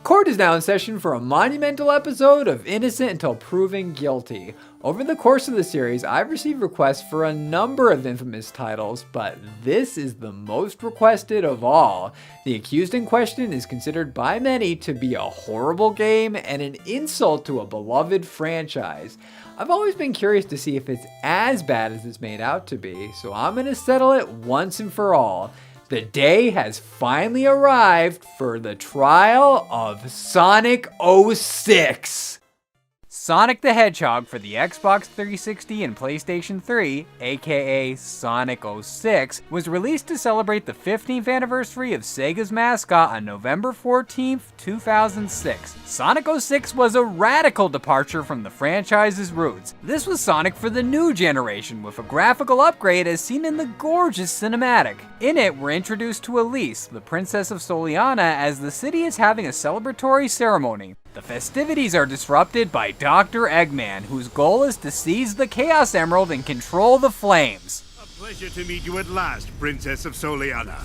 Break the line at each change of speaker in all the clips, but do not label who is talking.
Court is now in session for a monumental episode of Innocent Until Proven Guilty. Over the course of the series, I've received requests for a number of infamous titles, but this is the most requested of all. The accused in question is considered by many to be a horrible game and an insult to a beloved franchise. I've always been curious to see if it's as bad as it's made out to be, so I'm gonna settle it once and for all. The day has finally arrived for the trial of Sonic 06. Sonic the Hedgehog for the Xbox 360 and PlayStation 3, aka Sonic 06, was released to celebrate the 15th anniversary of Sega's mascot on November 14th, 2006. Sonic 06 was a radical departure from the franchise's roots. This was Sonic for the new generation, with a graphical upgrade as seen in the gorgeous cinematic. In it, we're introduced to Elise, the Princess of Soliana, as the city is having a celebratory ceremony. The festivities are disrupted by Dr. Eggman, whose goal is to seize the Chaos Emerald and control the flames.
A pleasure to meet you at last, Princess of Soliana.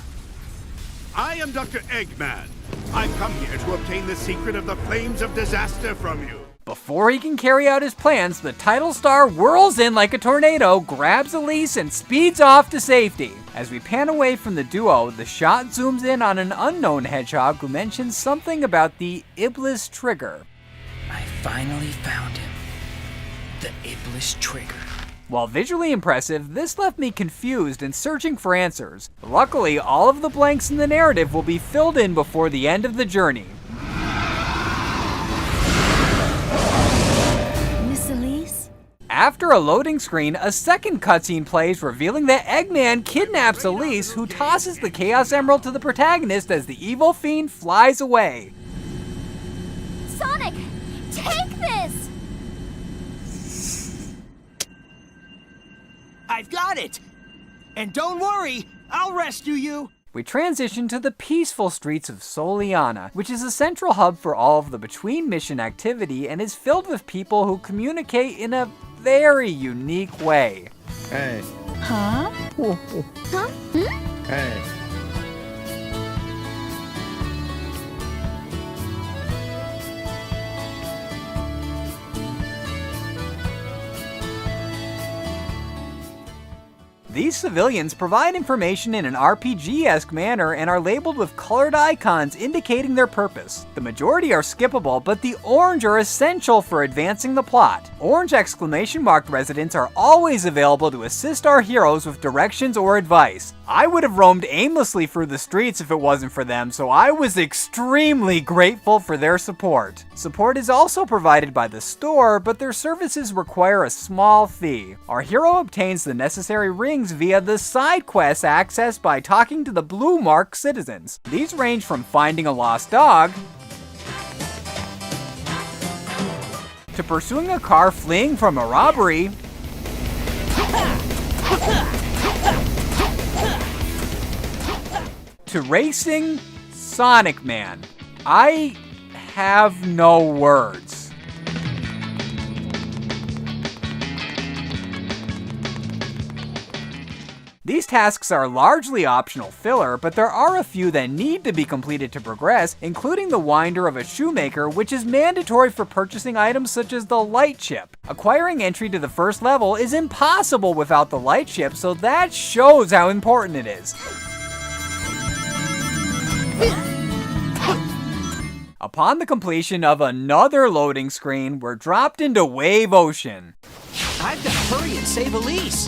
I am Dr. Eggman. I've come here to obtain the secret of the flames of disaster from you.
Before he can carry out his plans, the title star whirls in like a tornado, grabs Elise, and speeds off to safety. As we pan away from the duo, the shot zooms in on an unknown hedgehog who mentions something about the Iblis trigger.
I finally found him. The Iblis trigger.
While visually impressive, this left me confused and searching for answers. Luckily, all of the blanks in the narrative will be filled in before the end of the journey. After a loading screen, a second cutscene plays revealing that Eggman kidnaps Elise, who tosses the Chaos Emerald to the protagonist as the evil fiend flies away.
Sonic, take this!
I've got it! And don't worry, I'll rescue you!
We transition to the peaceful streets of Soliana, which is a central hub for all of the between-mission activity and is filled with people who communicate in a very unique way.
Hey.
Huh? Huh?
Hey.
These civilians provide information in an RPG-esque manner and are labeled with colored icons indicating their purpose. The majority are skippable, but the orange are essential for advancing the plot. Orange exclamation-marked residents are always available to assist our heroes with directions or advice. I would have roamed aimlessly through the streets if it wasn't for them, so I was extremely grateful for their support. Support is also provided by the store, but their services require a small fee. Our hero obtains the necessary rings via the side quests accessed by talking to the Blue Mark citizens. These range from finding a lost dog, to pursuing a car fleeing from a robbery, to racing Sonic Man. I have no words. These tasks are largely optional filler, but there are a few that need to be completed to progress, including the winder of a shoemaker, which is mandatory for purchasing items such as the light chip. Acquiring entry to the first level is impossible without the light chip, so that shows how important it is. Upon the completion of another loading screen, we're dropped into Wave Ocean.
I've got to hurry and save Elise!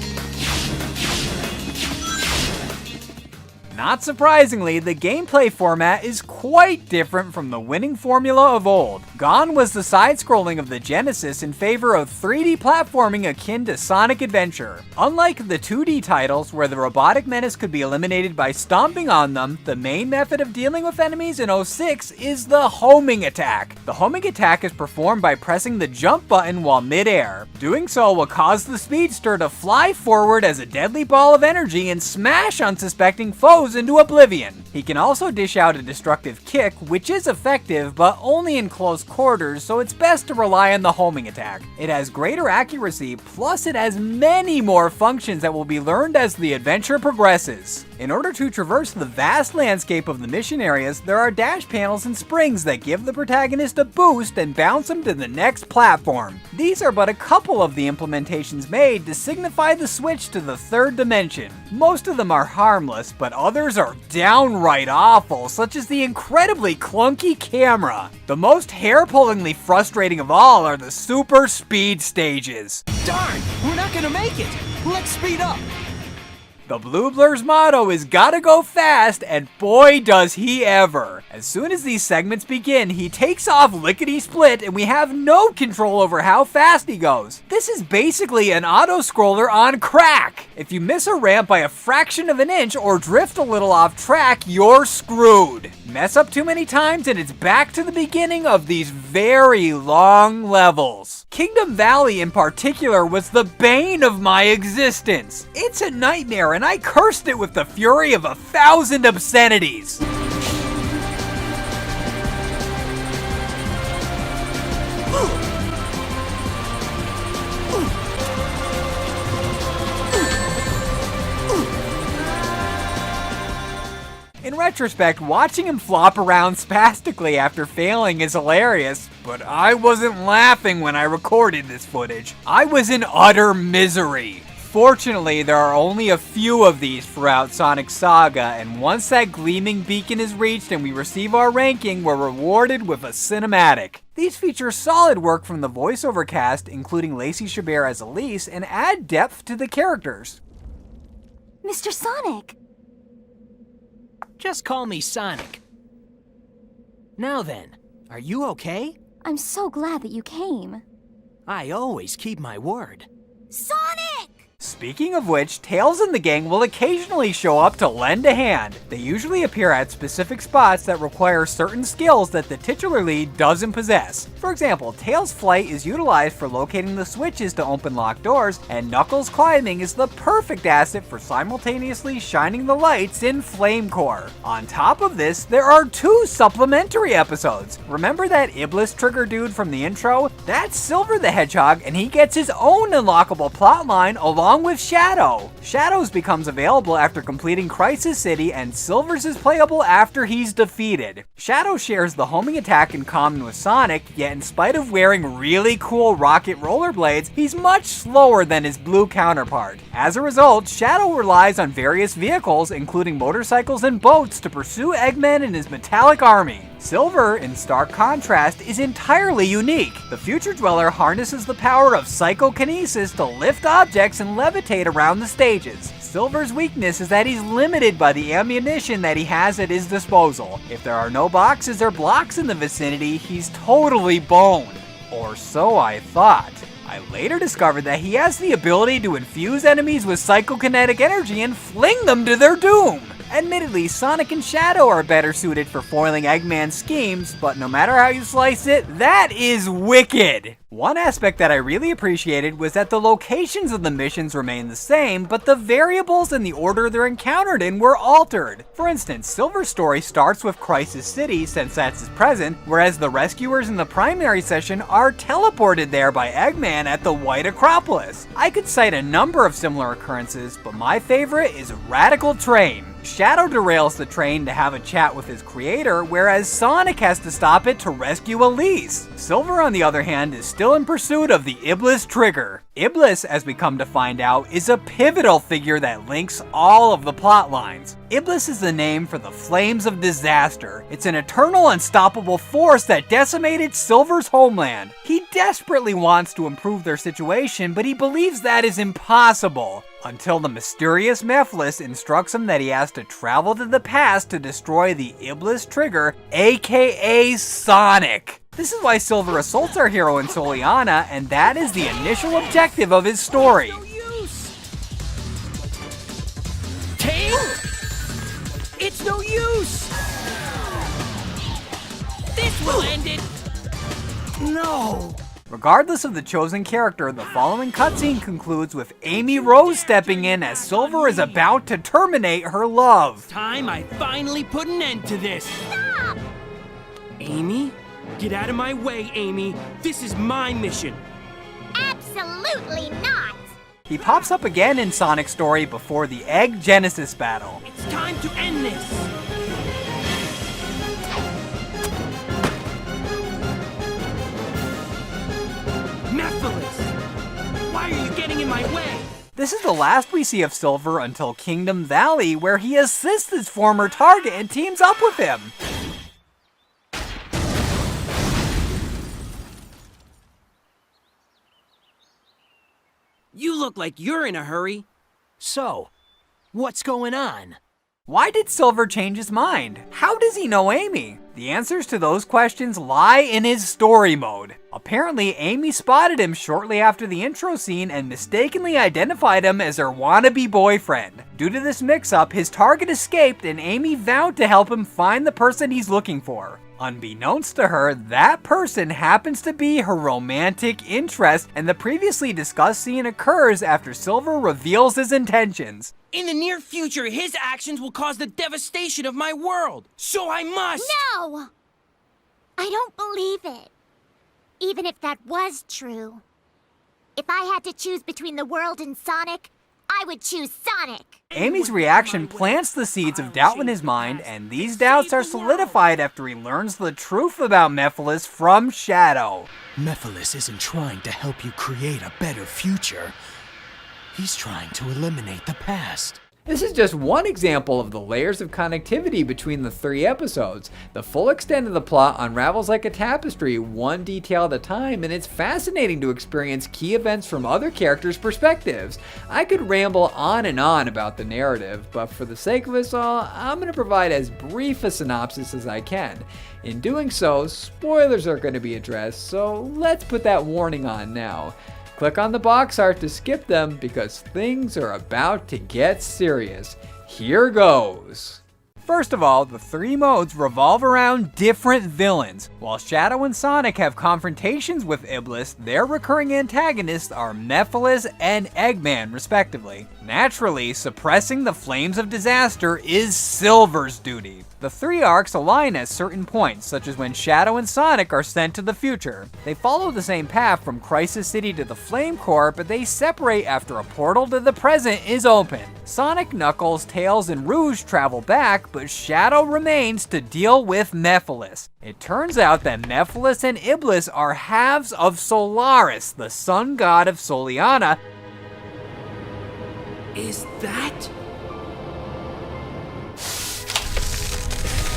Not surprisingly, the gameplay format is quite different from the winning formula of old. Gone was the side-scrolling of the Genesis in favor of 3D platforming akin to Sonic Adventure. Unlike the 2D titles, where the robotic menace could be eliminated by stomping on them, the main method of dealing with enemies in 06 is the homing attack. The homing attack is performed by pressing the jump button while mid-air. Doing so will cause the speedster to fly forward as a deadly ball of energy and smash unsuspecting foes into oblivion. He can also dish out a destructive kick, which is effective, but only in close quarters, so it's best to rely on the homing attack. It has greater accuracy, plus it has many more functions that will be learned as the adventure progresses. In order to traverse the vast landscape of the mission areas, there are dash panels and springs that give the protagonist a boost and bounce him to the next platform. These are but a couple of the implementations made to signify the switch to the third dimension. Most of them are harmless, but others are downright awful, such as the incredibly clunky camera. The most hair-pullingly frustrating of all are the super speed stages.
Darn, we're not gonna make it. Let's speed up.
The Blue Blur's motto is gotta go fast, and boy does he ever. As soon as these segments begin, he takes off lickety-split and we have no control over how fast he goes. This is basically an auto-scroller on crack. If you miss a ramp by a fraction of an inch or drift a little off track, you're screwed. Mess up too many times and it's back to the beginning of these very long levels. Kingdom Valley in particular was the bane of my existence. It's a nightmare and I cursed it with the fury of 1,000 obscenities. In retrospect, watching him flop around spastically after failing is hilarious, but I wasn't laughing when I recorded this footage. I was in utter misery. Fortunately, there are only a few of these throughout Sonic's saga, and once that gleaming beacon is reached and we receive our ranking, we're rewarded with a cinematic. These feature solid work from the voiceover cast, including Lacey Chabert as Elise, and add depth to the characters.
Mr. Sonic!
Just call me Sonic. Now then, are you okay?
I'm so glad that you came.
I always keep my word.
Sonic!
Speaking of which, Tails and the gang will occasionally show up to lend a hand. They usually appear at specific spots that require certain skills that the titular lead doesn't possess. For example, Tails' flight is utilized for locating the switches to open locked doors, and Knuckles' climbing is the perfect asset for simultaneously shining the lights in Flame Core. On top of this, there are 2 supplementary episodes. Remember that Iblis trigger dude from the intro? That's Silver the Hedgehog, and he gets his own unlockable plotline along with Shadow. Shadow's becomes available after completing Crisis City, and Silver's is playable after he's defeated. Shadow shares the homing attack in common with Sonic, yet in spite of wearing really cool rocket rollerblades, he's much slower than his blue counterpart. As a result, Shadow relies on various vehicles, including motorcycles and boats, to pursue Eggman and his metallic army. Silver, in stark contrast, is entirely unique. The Future Dweller harnesses the power of psychokinesis to lift objects and levitate around the stages. Silver's weakness is that he's limited by the ammunition that he has at his disposal. If there are no boxes or blocks in the vicinity, he's totally boned. Or so I thought. I later discovered that he has the ability to infuse enemies with psychokinetic energy and fling them to their doom. Admittedly, Sonic and Shadow are better suited for foiling Eggman's schemes, but no matter how you slice it, that is wicked! One aspect that I really appreciated was that the locations of the missions remain the same, but the variables and the order they're encountered in were altered. For instance, Silver's story starts with Crisis City, since that's his present, whereas the rescuers in the primary session are teleported there by Eggman at the White Acropolis. I could cite a number of similar occurrences, but my favorite is Radical Train. Shadow derails the train to have a chat with his creator, whereas Sonic has to stop it to rescue Elise. Silver, on the other hand, is still in pursuit of the Iblis trigger. Iblis, as we come to find out, is a pivotal figure that links all of the plot lines. Iblis is the name for the Flames of Disaster. It's an eternal, unstoppable force that decimated Silver's homeland. He desperately wants to improve their situation, but he believes that is impossible. Until the mysterious Mephiles instructs him that he has to travel to the past to destroy the Iblis trigger, aka Sonic. This is why Silver assaults our hero in Soliana, and that is the initial objective of his story.
No use. Tails? It's no use. This will end it. No.
Regardless of the chosen character, the following cutscene concludes with Amy Rose stepping in as Silver is about to terminate her love.
Time I finally put an end to this.
Stop!
Amy? Get out of my way, Amy. This is my mission.
Absolutely not!
He pops up again in Sonic's story before the Egg Genesis battle.
It's time to end this. Mephiles! Why are you getting in my way?
This is the last we see of Silver until Kingdom Valley, where he assists his former target and teams up with him.
You look like you're in a hurry. So, what's going on?
Why did Silver change his mind? How does he know Amy? The answers to those questions lie in his story mode. Apparently, Amy spotted him shortly after the intro scene and mistakenly identified him as her wannabe boyfriend. Due to this mix-up, his target escaped and Amy vowed to help him find the person he's looking for. Unbeknownst to her, that person happens to be her romantic interest, and the previously discussed scene occurs after Silver reveals his intentions.
In the near future, his actions will cause the devastation of my world. So I must...
No! I don't believe it. Even if that was true. If I had to choose between the world and Sonic, I would choose Sonic.
Amy's reaction plants the seeds of doubt in his mind, and these doubts are solidified after he learns the truth about Mephiles from Shadow.
Mephiles isn't trying to help you create a better future. He's trying to eliminate the past.
This is just one example of the layers of connectivity between the 3 episodes. The full extent of the plot unravels like a tapestry, one detail at a time, and it's fascinating to experience key events from other characters' perspectives. I could ramble on and on about the narrative, but for the sake of us all, I'm going to provide as brief a synopsis as I can. In doing so, spoilers are going to be addressed, so let's put that warning on now. Click on the box art to skip them because things are about to get serious. Here goes. First of all, the 3 modes revolve around different villains. While Shadow and Sonic have confrontations with Iblis, their recurring antagonists are Mephiles and Eggman, respectively. Naturally, suppressing the flames of disaster is Silver's duty. The 3 arcs align at certain points, such as when Shadow and Sonic are sent to the future. They follow the same path from Crisis City to the Flame Core, but they separate after a portal to the present is opened. Sonic, Knuckles, Tails, and Rouge travel back, but Shadow remains to deal with Mephiles. It turns out that Mephiles and Iblis are halves of Solaris, the sun god of Soliana.
Is that...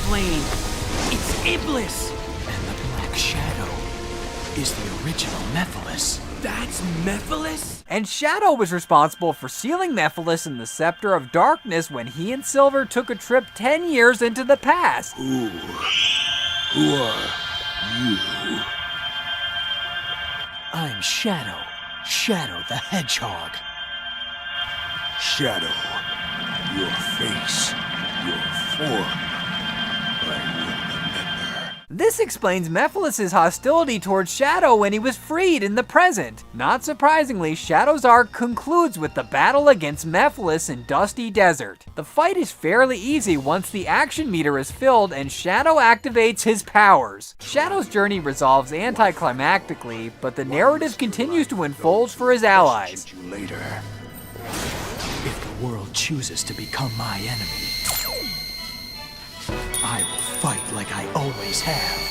Flame. It's Iblis!
And the Black Shadow is the original Mephiles.
That's Mephiles?
And Shadow was responsible for sealing Mephiles in the Scepter of Darkness when he and Silver took a trip 10 years into the past.
Who are you? I'm Shadow. Shadow the Hedgehog.
Shadow, your face, your form.
This explains Mephiles' hostility towards Shadow when he was freed in the present. Not surprisingly, Shadow's arc concludes with the battle against Mephiles in Dusty Desert. The fight is fairly easy once the action meter is filled and Shadow activates his powers. Shadow's journey resolves anticlimactically, but the narrative continues to unfold for his allies.
You later. If the world chooses to become my enemy, I will fight like I always have.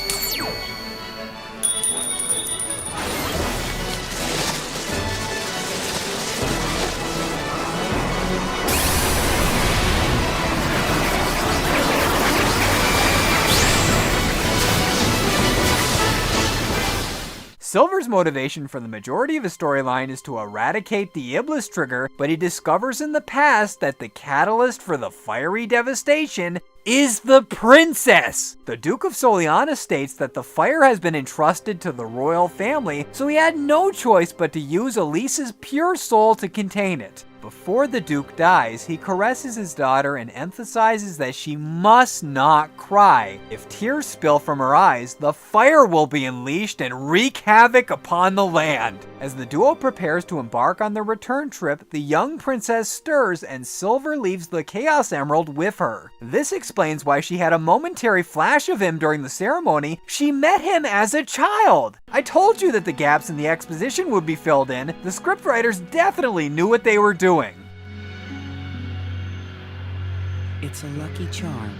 Silver's motivation for the majority of his storyline is to eradicate the Iblis trigger, but he discovers in the past that the catalyst for the fiery devastation is the princess! The Duke of Soliana states that the fire has been entrusted to the royal family, so he had no choice but to use Elise's pure soul to contain it. before the Duke dies, he caresses his daughter and emphasizes that she must not cry. If tears spill from her eyes, the fire will be unleashed and wreak havoc upon the land. As the duo prepares to embark on their return trip, the young princess stirs and Silver leaves the Chaos Emerald with her. This explains why she had a momentary flash of him during the ceremony. She met him as a child. I told you that the gaps in the exposition would be filled in. The scriptwriters definitely knew what they were doing.
It's a lucky charm.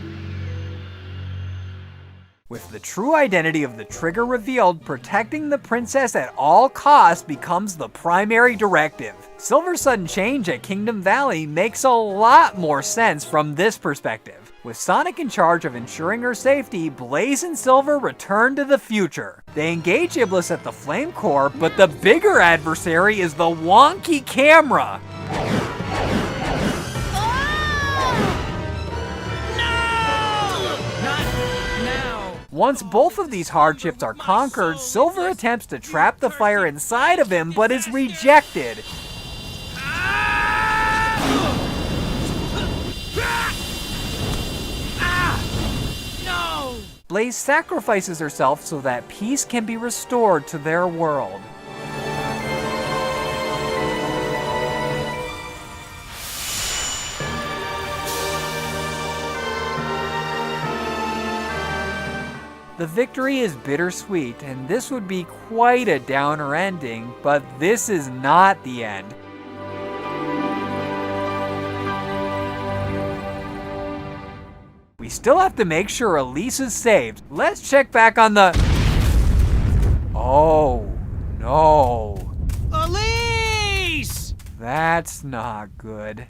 With the true identity of the trigger revealed, protecting the princess at all costs becomes the primary directive. Silver's sudden change at Kingdom Valley makes a lot more sense from this perspective. With Sonic in charge of ensuring her safety, Blaze and Silver return to the future. They engage Iblis at the Flame Core, but the bigger adversary is the wonky camera. Once both of these hardships are conquered, Silver attempts to trap the fire inside of him, but is rejected. Blaze sacrifices herself so that peace can be restored to their world. The victory is bittersweet, and this would be quite a downer ending, but this is not the end. We still have to make sure Elise is saved. Let's check back on the... Oh, no.
Elise!
That's not good.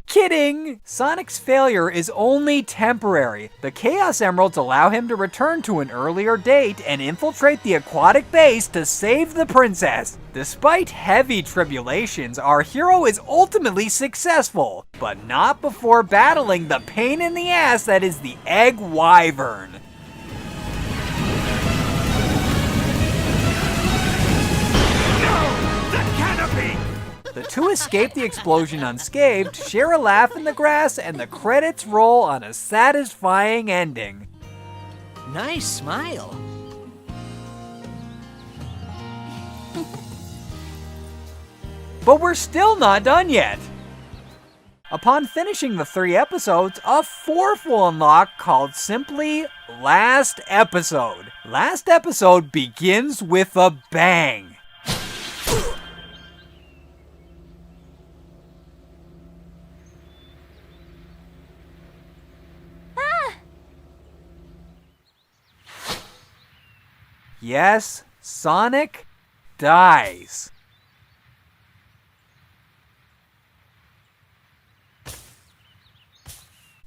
Kidding! Sonic's failure is only temporary. The Chaos Emeralds allow him to return to an earlier date and infiltrate the aquatic base to save the princess. Despite heavy tribulations, our hero is ultimately successful, but not before battling the pain in the ass that is the Egg Wyvern. The two escape the explosion unscathed, share a laugh in the grass, and the credits roll on a satisfying ending.
Nice smile.
But we're still not done yet. Upon finishing the 3 episodes, a 4th will unlock called simply Last Episode. Last Episode begins with a bang. Yes, Sonic dies.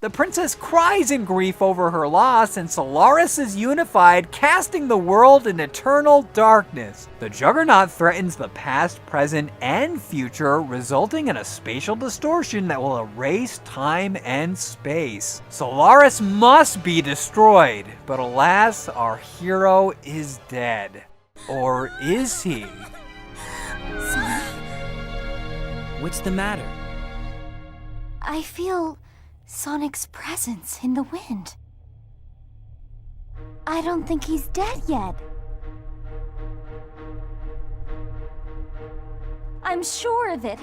The princess cries in grief over her loss, and Solaris is unified, casting the world in eternal darkness. The Juggernaut threatens the past, present, and future, resulting in a spatial distortion that will erase time and space. Solaris must be destroyed, but alas, our hero is dead. Or is he?
What's the matter?
I feel Sonic's presence in the wind. I don't think he's dead yet. I'm sure of it.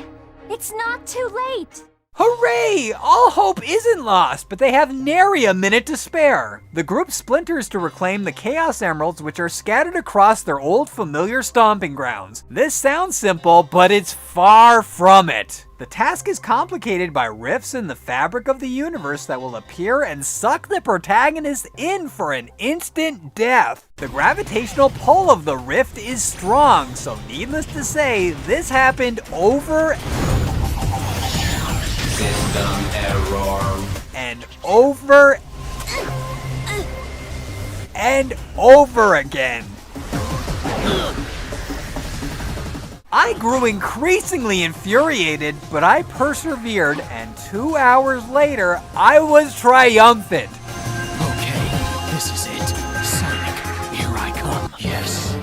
It's not too late.
Hooray! All hope isn't lost, but they have nary a minute to spare. The group splinters to reclaim the Chaos Emeralds, which are scattered across their old familiar stomping grounds. This sounds simple, but it's far from it. The task is complicated by rifts in the fabric of the universe that will appear and suck the protagonist in for an instant death. The gravitational pull of the rift is strong, so needless to say, this happened over
System error.
and over and over again. I grew increasingly infuriated, but I persevered, and 2 hours later, I was triumphant.
Okay, this is it. Sonic, here I come. Yes.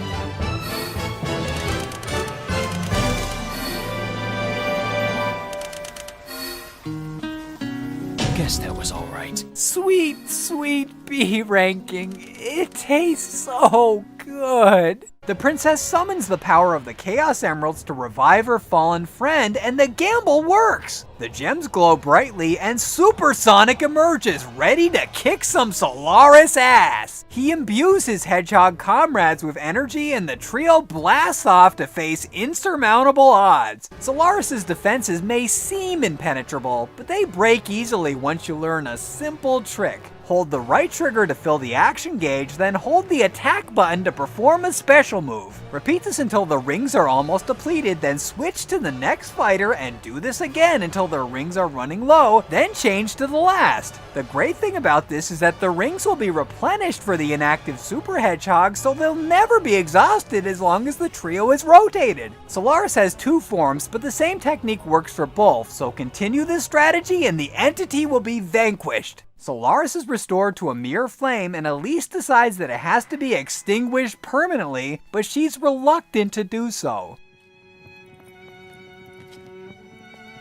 Guess that was all right.
Sweet, sweet B ranking. It tastes so good. The princess summons the power of the Chaos Emeralds to revive her fallen friend, and the gamble works. The gems glow brightly, and Super Sonic emerges, ready to kick some Solaris ass. He imbues his hedgehog comrades with energy, and the trio blasts off to face insurmountable odds. Solaris's defenses may seem impenetrable, but they break easily once you learn a simple trick. Hold the right trigger to fill the action gauge, then hold the attack button to perform a special move. Repeat this until the rings are almost depleted, then switch to the next fighter and do this again until the rings are running low, then change to the last. The great thing about this is that the rings will be replenished for the inactive Super Hedgehog, so they'll never be exhausted as long as the trio is rotated. Solaris has 2 forms, but the same technique works for both, so continue this strategy and the entity will be vanquished. Solaris is restored to a mere flame, and Elise decides that it has to be extinguished permanently, but she's reluctant to do so.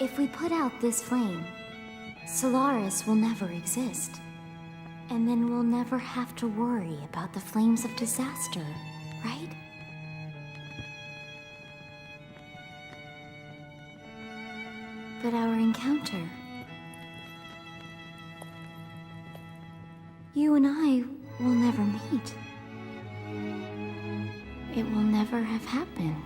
If we put out this flame, Solaris will never exist. And then we'll never have to worry about the flames of disaster, right? But our encounter... You and I will never meet. It will never have happened.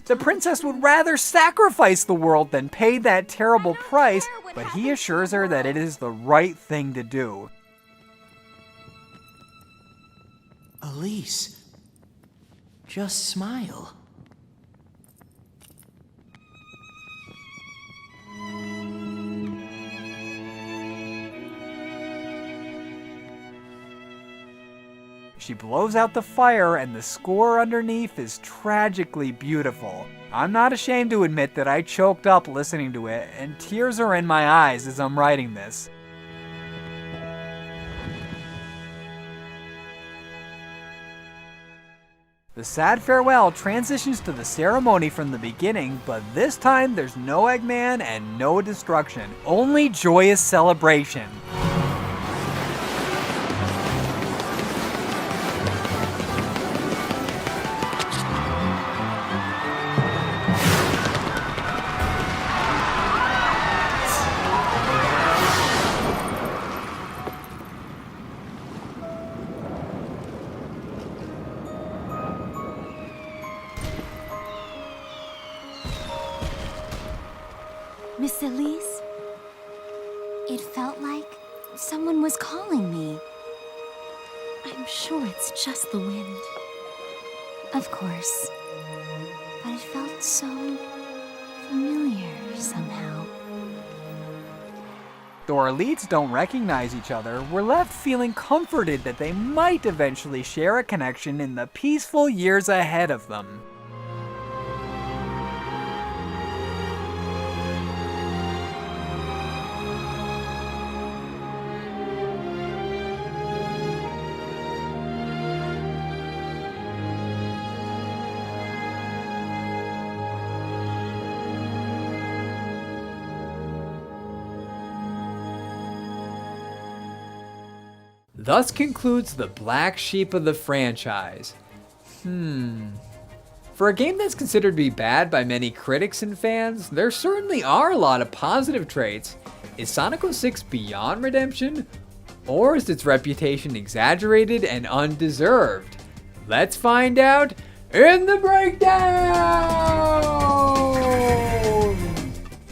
The princess would rather sacrifice the world than pay that terrible price, but he assures her that it is the right thing to do.
Elise, just smile.
She blows out the fire, and the score underneath is tragically beautiful. I'm not ashamed to admit that I choked up listening to it, and tears are in my eyes as I'm writing this. The sad farewell transitions to the ceremony from the beginning, but this time there's no Eggman and no destruction, only joyous celebration.
Miss Elise? It felt like someone was calling me. I'm sure it's just the wind. Of course. But it felt so familiar somehow.
Though our leads don't recognize each other, we're left feeling comforted that they might eventually share a connection in the peaceful years ahead of them. Thus concludes the black sheep of the franchise. For a game that's considered to be bad by many critics and fans, there certainly are a lot of positive traits. Is Sonic 06 beyond redemption? Or is its reputation exaggerated and undeserved? Let's find out in the breakdown!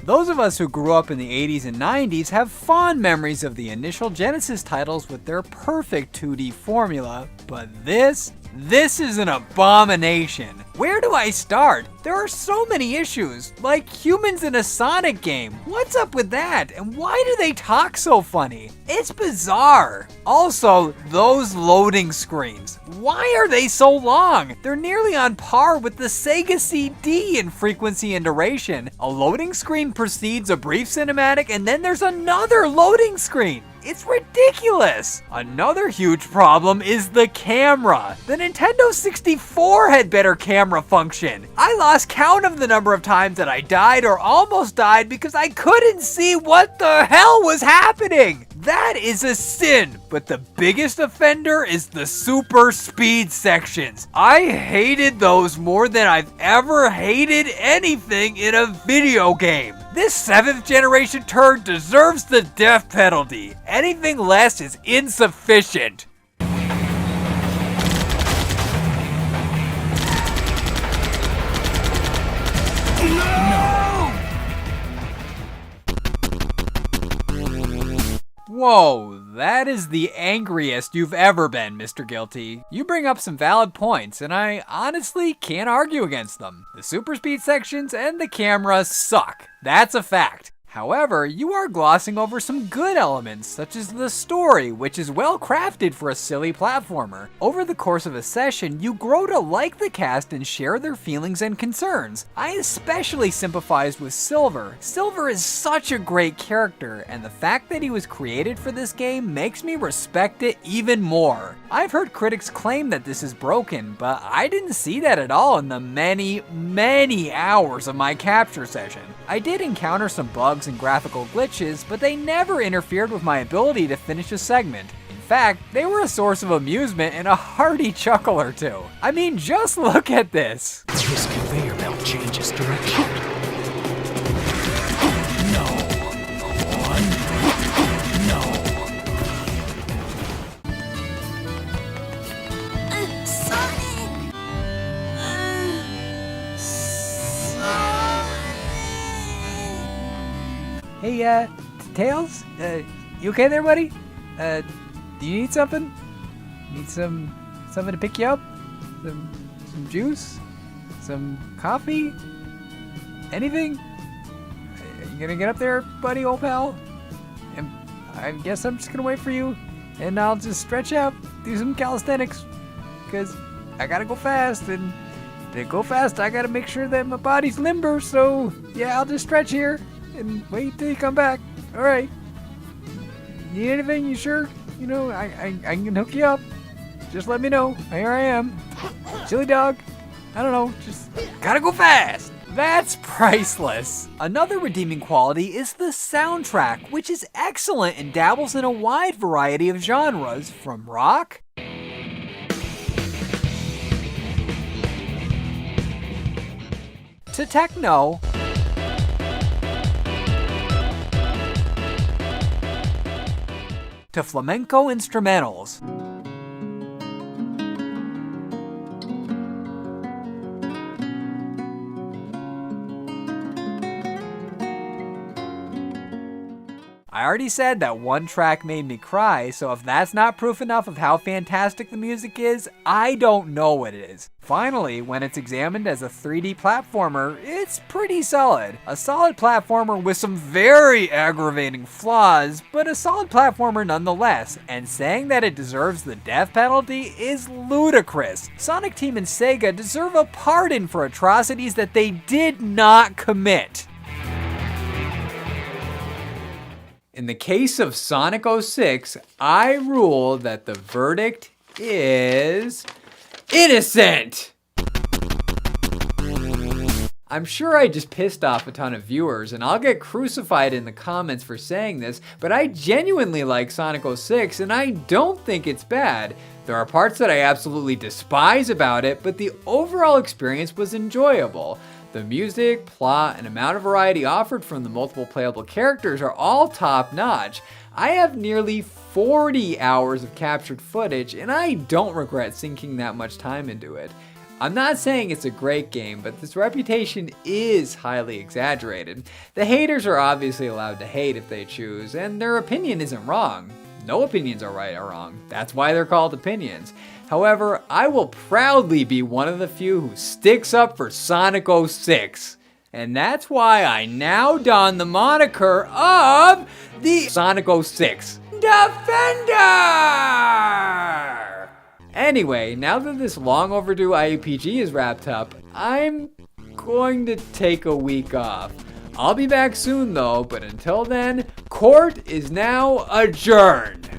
Those of us who grew up in the 80s and 90s have fond memories of the initial Genesis titles with their perfect 2D formula, but this This is an abomination. Where do I start? There are so many issues, like humans in a Sonic game. What's up with that? And why do they talk so funny? It's bizarre. Also, those loading screens. Why are they so long? They're nearly on par with the Sega CD in frequency and duration. A loading screen precedes a brief cinematic, and then there's another loading screen. It's ridiculous! Another huge problem is the camera. The Nintendo 64 had better camera function. I lost count of the number of times that I died or almost died because I couldn't see what the hell was happening. That is a sin, but the biggest offender is the super speed sections. I hated those more than I've ever hated anything in a video game. This 7th generation turd deserves the death penalty. Anything less is insufficient. Whoa, that is the angriest you've ever been, Mr. Guilty. You bring up some valid points, and I honestly can't argue against them. The super speed sections and the camera suck. That's a fact. However, you are glossing over some good elements, such as the story, which is well crafted for a silly platformer. Over the course of a session, you grow to like the cast and share their feelings and concerns. I especially sympathized with Silver. Silver is such a great character, and the fact that he was created for this game makes me respect it even more. I've heard critics claim that this is broken, but I didn't see that at all in the many hours of my capture session. I did encounter some bugs and graphical glitches, but they never interfered with my ability to finish a segment. In fact, they were a source of amusement and a hearty chuckle or two. I mean, just look at this.
This conveyor belt changes direction. No. One. No.
Sonic!
Hey, Tails? You okay there, buddy? Do you need something? Need something to pick you up? Some juice? Some coffee? Anything? You gonna get up there, buddy, old pal? And I guess I'm just gonna wait for you, and I'll just stretch out, do some calisthenics, because I gotta go fast, and to go fast, I gotta make sure that my body's limber, so yeah, I'll just stretch here and wait till you come back. All right. Need anything? You sure? You know, I can hook you up. Just let me know. Here I am. Chili dog. I don't know. Just gotta go fast. That's priceless. Another redeeming quality is the soundtrack, which is excellent and dabbles in a wide variety of genres, from rock to techno to flamenco instrumentals. I already said that one track made me cry, so if that's not proof enough of how fantastic the music is, I don't know what it is. Finally, when it's examined as a 3D platformer, it's pretty solid. A solid platformer with some very aggravating flaws, but a solid platformer nonetheless, and saying that it deserves the death penalty is ludicrous. Sonic Team and Sega deserve a pardon for atrocities that they did not commit. In the case of Sonic 06, I rule that the verdict is innocent! I'm sure I just pissed off a ton of viewers, and I'll get crucified in the comments for saying this, but I genuinely like Sonic 06, and I don't think it's bad. There are parts that I absolutely despise about it, but the overall experience was enjoyable. The music, plot, and amount of variety offered from the multiple playable characters are all top notch. I have nearly 40 hours of captured footage, and I don't regret sinking that much time into it. I'm not saying it's a great game, but this reputation is highly exaggerated. The haters are obviously allowed to hate if they choose, and their opinion isn't wrong. No opinions are right or wrong. That's why they're called opinions. However, I will proudly be one of the few who sticks up for Sonic 06. And that's why I now don the moniker of the Sonic 06 Defender! Anyway, now that this long overdue IUPG is wrapped up, I'm going to take a week off. I'll be back soon though, but until then, court is now adjourned.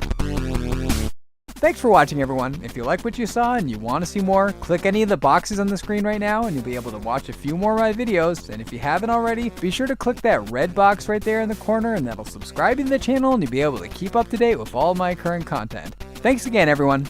Thanks for watching, everyone. If you like what you saw and you want to see more, click any of the boxes on the screen right now and you'll be able to watch a few more of my videos. And if you haven't already, be sure to click that red box right there in the corner and that'll subscribe you to the channel and you'll be able to keep up to date with all my current content. Thanks again, everyone.